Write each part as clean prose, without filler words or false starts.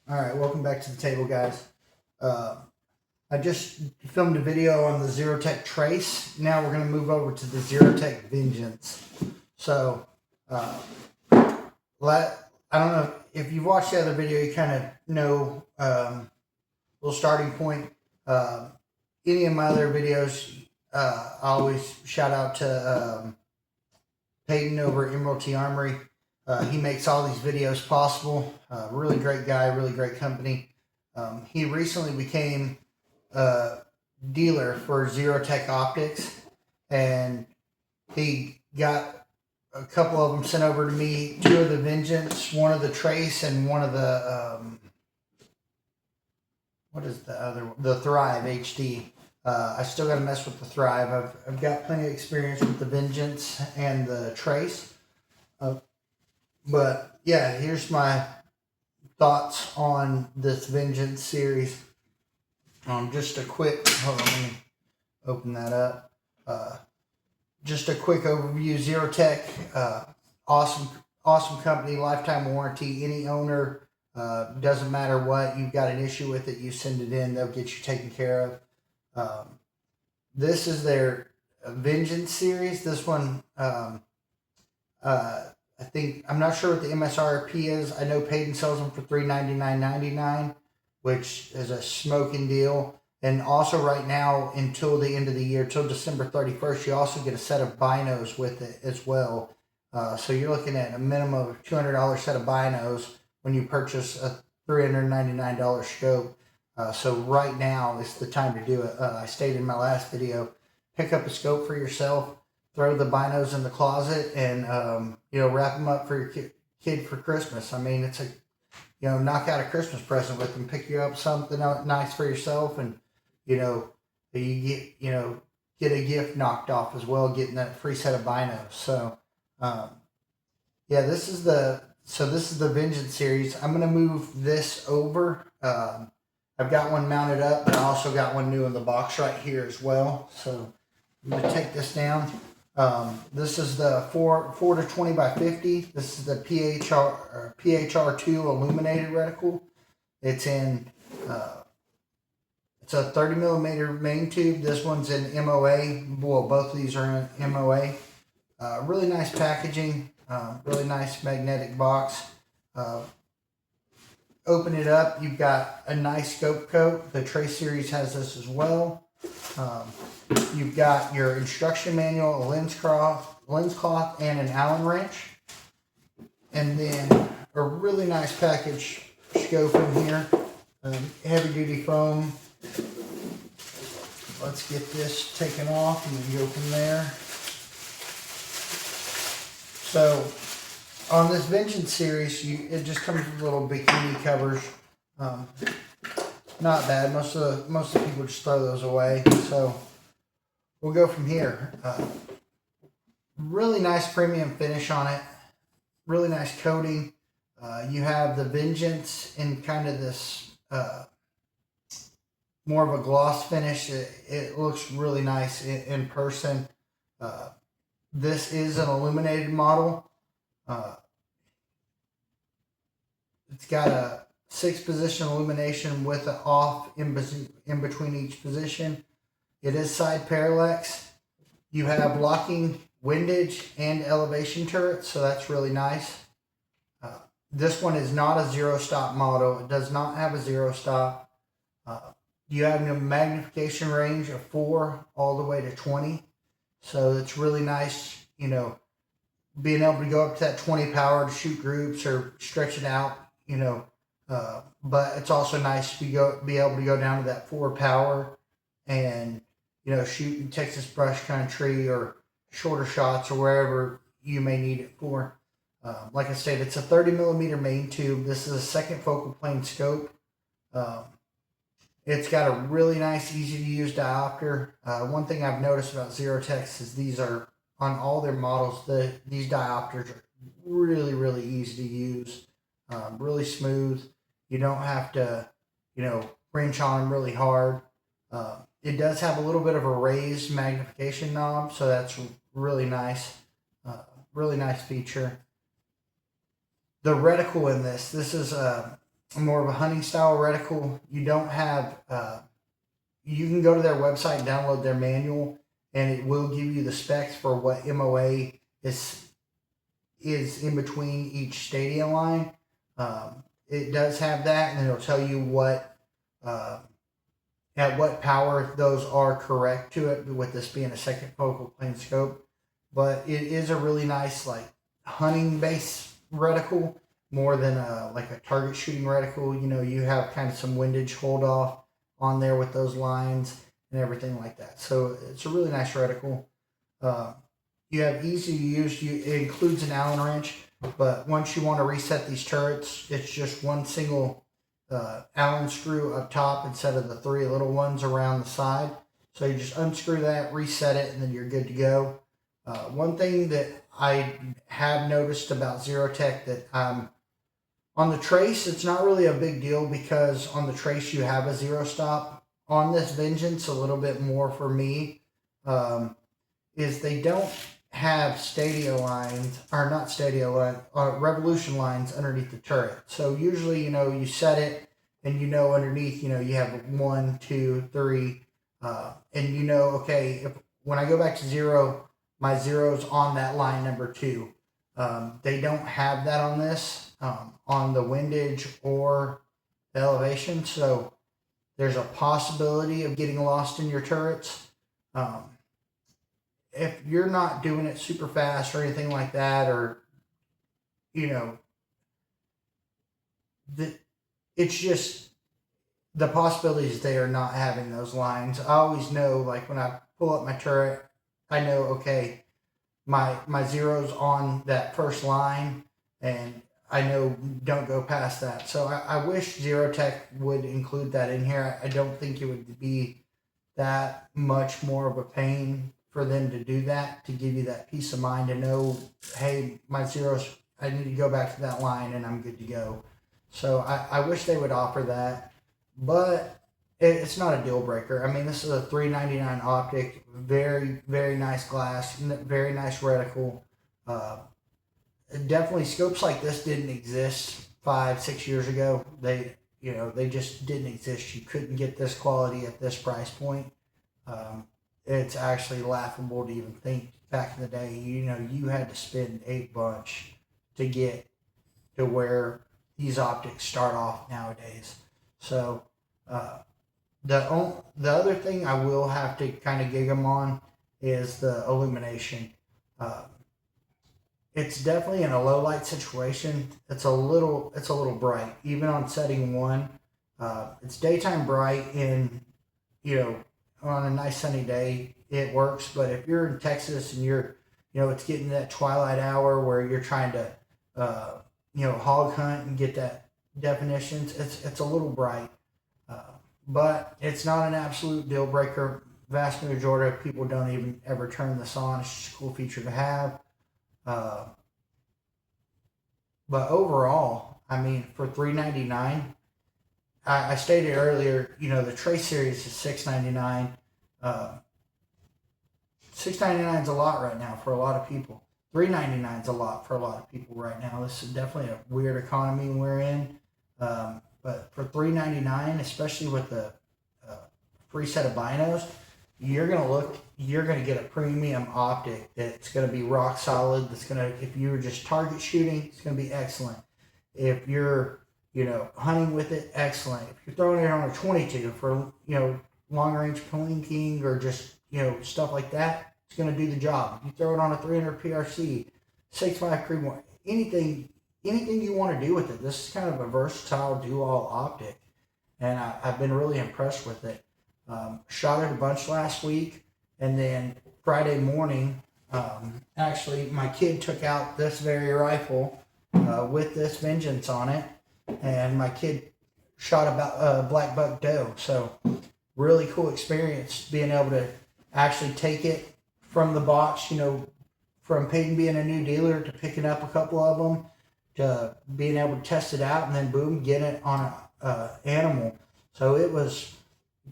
Alright, welcome back to the table, guys. I just filmed a video on the Zerotech Trace. Now we're going to move over to the Zerotech Vengeance. So, I don't know, if you've watched the other video, you kind of know little starting point. Any of my other videos, I always shout out to Peyton over at Emerald Armory. He makes all these videos possible. Really great guy, really great company. He recently became a dealer for Zerotech optics, and he got a couple of them sent over to me. 2 of the Vengeance, 1 of the Trace, and 1 of the what is the other one? The Thrive HD. I still got to mess with the Thrive. I've got plenty of experience with the Vengeance and the Trace. But yeah, here's my thoughts on this Vengeance series. Just a quick, hold on, let me open that up. Just a quick overview. Zerotech, awesome company, lifetime warranty. Any owner, doesn't matter what, you've got an issue with it, you send it in, they'll get you taken care of. This is their Vengeance series. This one, I think, I'm not sure what the MSRP is. I know Peyton sells them for $399.99, which is a smoking deal. And also right now, until the end of the year, till December 31st, you also get a set of binos with it as well. So you're looking at a minimum of $200 set of binos when you purchase a $399 scope. So right now is the time to do it. I stated in my last video, pick up a scope for yourself, throw the binos in the closet, and wrap them up for your kid for Christmas. I mean, it's a knock out a Christmas present with them. Pick you up something nice for yourself, and you get a gift knocked off as well, getting that free set of binos. So this is the Vengeance series. I'm gonna move this over. I've got one mounted up, but I also got one new in the box right here as well. So I'm gonna take this down. This is the 4x20x50. This is the PHR2 illuminated reticle. It's in it's a 30 millimeter main tube. This one's in MOA. Well, both of these are in MOA. Really nice packaging. Really nice magnetic box. Open it up. You've got a nice scope coat. The Trace series has this as well. You've got your instruction manual, a lens cloth, and an Allen wrench. And then a really nice package scope in here. Heavy duty foam. Let's get this taken off and then go from there. So on this Vengeance series, it just comes with little bikini covers. Not bad. Most of the people just throw those away. So we'll go from here. Really nice premium finish on it. Really nice coating. You have the Vengeance in kind of this more of a gloss finish. It looks really nice in person. This is an illuminated model. It's got a 6-position illumination with an off in between each position. It is side parallax. You have locking windage and elevation turrets, so that's really nice. This one is not a zero stop model. It does not have a zero stop. You have a magnification range of 4 all the way to 20. So it's really nice, being able to go up to that 20 power to shoot groups or stretch it out, but it's also nice to be able to go down to that 4 power and, shoot in Texas brush country or shorter shots or wherever you may need it for. Like I said, it's a 30 millimeter main tube. This is a second focal plane scope. It's got a really nice, easy to use diopter. One thing I've noticed about Zerotech is these are, on all their models, these diopters are really, really easy to use. Really smooth. You don't have to, wrench on them really hard. It does have a little bit of a raised magnification knob, so that's really nice. Really nice feature. the reticle in this is more of a hunting style reticle. You don't have, you can go to their website and download their manual, and it will give you the specs for what MOA is in between each stadia line. It does have that, and it'll tell you what at what power those are correct to it, with this being a second focal plane scope. But it is a really nice like hunting base reticle, more than like a target shooting reticle. You know, you have kind of some windage hold off on there with those lines and everything like that. So it's a really nice reticle. You have easy to use. It includes an Allen wrench, but once you want to reset these turrets, it's just one single Allen screw up top instead of the three little ones around the side. So you just unscrew that, reset it, and then you're good to go. One thing that I have noticed about Zerotech that on the trace, it's not really a big deal, because on the trace you have a zero stop. On this Vengeance, a little bit more for me, is they don't have stadia lines, or not stadia line, revolution lines underneath the turret. So usually, you know, you set it, and you know underneath, you know, you have 1, 2, 3, and you know, okay, when I go back to zero, my zero's on that line number 2. They don't have that on this, on the windage or the elevation. So there's a possibility of getting lost in your turrets. If you're not doing it super fast or anything like that, or, you know, it's just the possibilities there not having those lines. I always know, like when I pull up my turret, I know, okay, my zero's on that first line, and I know don't go past that. So I wish Zerotech would include that in here. I don't think it would be that much more of a pain for them to do that, to give you that peace of mind to know, hey, my zeros, I need to go back to that line and I'm good to go. So I wish they would offer that, but it's not a deal breaker. I mean, this is a $3.99 optic, very, very nice glass, very nice reticle. Definitely scopes like this didn't exist 5-6 years ago. They just didn't exist. You couldn't get this quality at this price point. It's actually laughable to even think back in the day. You know, you had to spend a bunch to get to where these optics start off nowadays. So the other thing I will have to kind of gig them on is the illumination. It's definitely in a low light situation. It's a little bright, even on setting 1. It's daytime bright, and you know, on a nice sunny day it works. But if you're in Texas and you're, you know, it's getting that twilight hour where you're trying to you know, hog hunt and get that definitions, it's a little bright. But it's not an absolute deal breaker. Vast majority of people don't even ever turn this on. It's just a cool feature to have. But overall, I mean, for $3.99, I stated earlier, you know, the Trace series is $6.99. $6.99 is a lot right now for a lot of people. $3.99 is a lot for a lot of people right now. This is definitely a weird economy we're in. But for $3.99, especially with the free set of binos, you're gonna get a premium optic that's gonna be rock solid. That's gonna, if you're just target shooting, it's gonna be excellent. If you're, you know, hunting with it, excellent. If you're throwing it on a 22 for, you know, long range plinking or just, you know, stuff like that, it's gonna do the job. If you throw it on a 300 PRC, 6.5 Creedmoor, anything you want to do with it. This is kind of a versatile dual optic, and I've been really impressed with it. Shot it a bunch last week, and then Friday morning, actually my kid took out this very rifle with this Vengeance on it, and my kid shot about a black buck doe. So really cool experience being able to actually take it from the box, you know, from Peyton being a new dealer to picking up a couple of them, to being able to test it out, and then boom, get it on a animal. So it was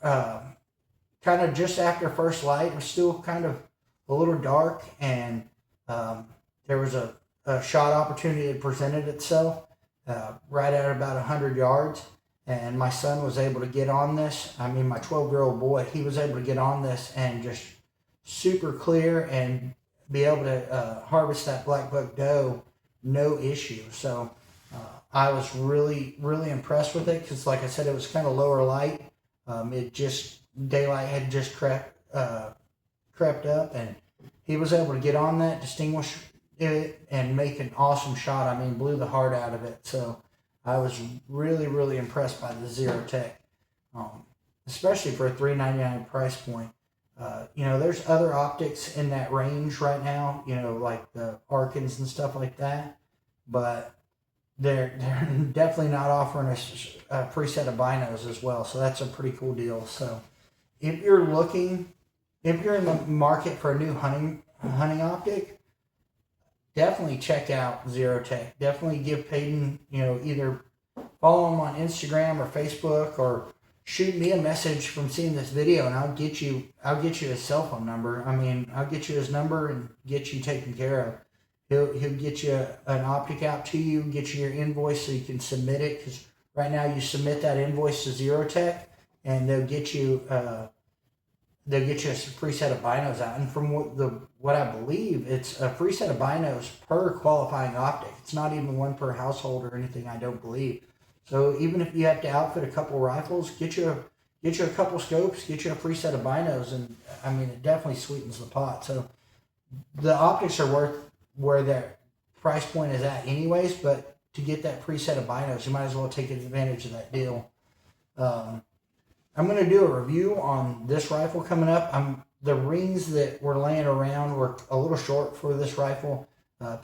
kind of just after first light. It was still kind of a little dark, and there was a shot opportunity that presented itself right at about 100 yards. And my son was able to get on this. I mean, my 12-year-old boy, he was able to get on this and just super clear and be able to harvest that black buck doe, no issue. So I was really, really impressed with it because, like I said, it was kind of lower light. Daylight had just crept up, and he was able to get on that, distinguish it, and make an awesome shot. I mean, blew the heart out of it. So I was really, really impressed by the Zerotech, especially for a $399 price point. There's other optics in that range right now, like the Arkans and stuff like that, but they're definitely not offering us a preset of binos as well. So that's a pretty cool deal. So if you're in the market for a new hunting optic, definitely check out Zerotech. Definitely give Peyton, either follow him on Instagram or Facebook, or shoot me a message from seeing this video, and I'll get you his cell phone number. I mean, I'll get you his number and get you taken care of. He'll get you an optic out to you, get you your invoice so you can submit it. Because right now you submit that invoice to Zerotech, and they'll get you a free set of binos out. And from what I believe, it's a free set of binos per qualifying optic. It's not even one per household or anything, I don't believe. So even if you have to outfit a couple rifles, get you a couple scopes, get you a free set of binos, and I mean, it definitely sweetens the pot. So the optics are worth where their price point is at anyways, but to get that free set of binos, you might as well take advantage of that deal. I'm going to do a review on this rifle coming up. The rings that were laying around were a little short for this rifle.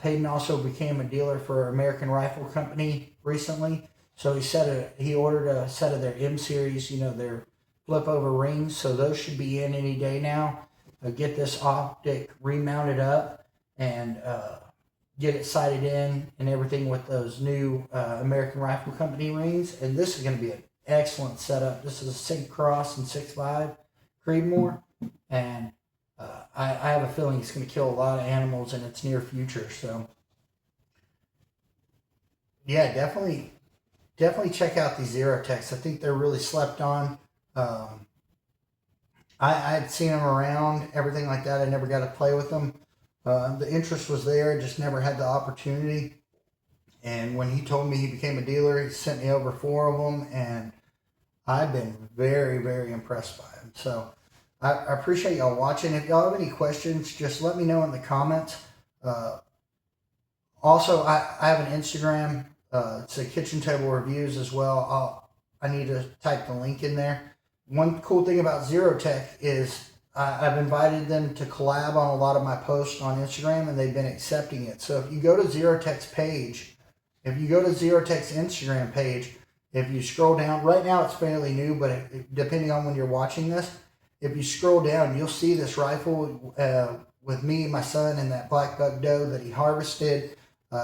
Peyton also became a dealer for American Rifle Company recently. So he ordered a set of their M series, their flip over rings. So those should be in any day now. Get this optic remounted up and get it sighted in and everything with those new American Rifle Company rings. And this is going to be an excellent setup. This is a 6 Cross and 6.5 Creedmoor, and I have a feeling it's going to kill a lot of animals in its near future. So yeah, definitely check out these Zerotechs. I think they're really slept on. I'd seen them around, everything like that. I never got to play with them. The interest was there, just never had the opportunity. And when he told me he became a dealer, he sent me over 4 of them, and I've been very, very impressed by them. So I appreciate y'all watching. If y'all have any questions, just let me know in the comments. Also, I have an Instagram. It's a kitchen table reviews as well. I need to type the link in there. One cool thing about Zerotech is I've invited them to collab on a lot of my posts on Instagram, and they've been accepting it. So if you go to Zerotech's page, if you go to Zerotech's Instagram page, if you scroll down, right now it's fairly new, but depending on when you're watching this, if you scroll down, you'll see this rifle with me, my son, and that black buck doe that he harvested.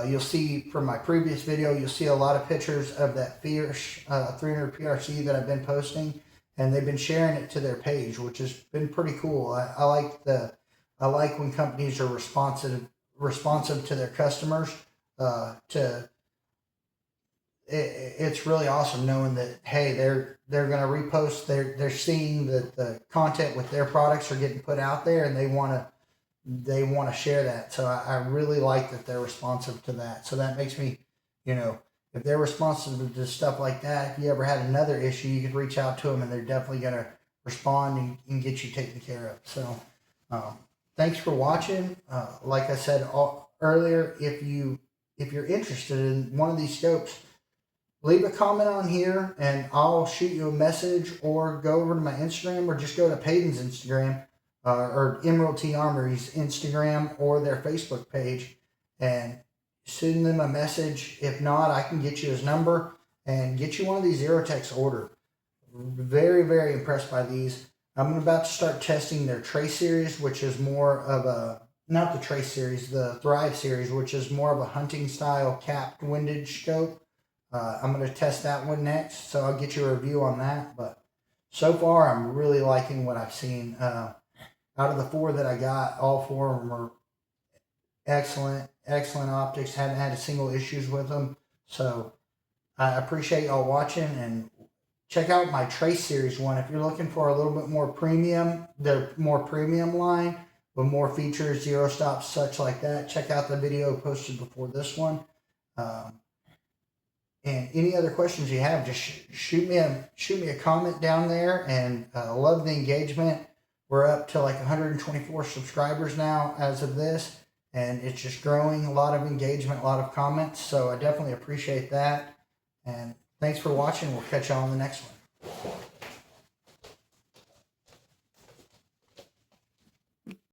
You'll see from my previous video, you'll see a lot of pictures of that Fierce 300 PRC that I've been posting, and they've been sharing it to their page, which has been pretty cool. I like when companies are responsive to their customers. It's really awesome knowing that, hey, they're going to repost. They're seeing that the content with their products are getting put out there, and they want to share that. So I really like that they're responsive to that. So that makes me, if they're responsive to stuff like that, if you ever had another issue, you could reach out to them, and they're definitely going to respond and get you taken care of. So thanks for watching. Like I said earlier, if you're interested in one of these scopes, leave a comment on here, and I'll shoot you a message, or go over to my Instagram, or just go to Peyton's Instagram, or Emerald T Armory's Instagram, or their Facebook page, and send them a message. If not, I can get you his number and get you one of these Zerotechs ordered. Very, very impressed by these. I'm about to start testing their Trace series, which is more of a, not the Trace series, the Thrive series, which is more of a hunting style capped windage scope. I'm going to test that one next, so I'll get you a review on that. But so far, I'm really liking what I've seen. Out of the 4 that I got, all 4 of them are excellent optics. Haven't had a single issues with them. So I appreciate y'all watching, and check out my Trace Series one if you're looking for a little bit more premium, the more premium line with more features, zero stops, such like that. Check out the video posted before this one. And any other questions you have, just shoot me a comment down there. And love the engagement. We're up to like 124 subscribers now as of this, and it's just growing. A lot of engagement, a lot of comments. So I definitely appreciate that. And thanks for watching. We'll catch you on the next one.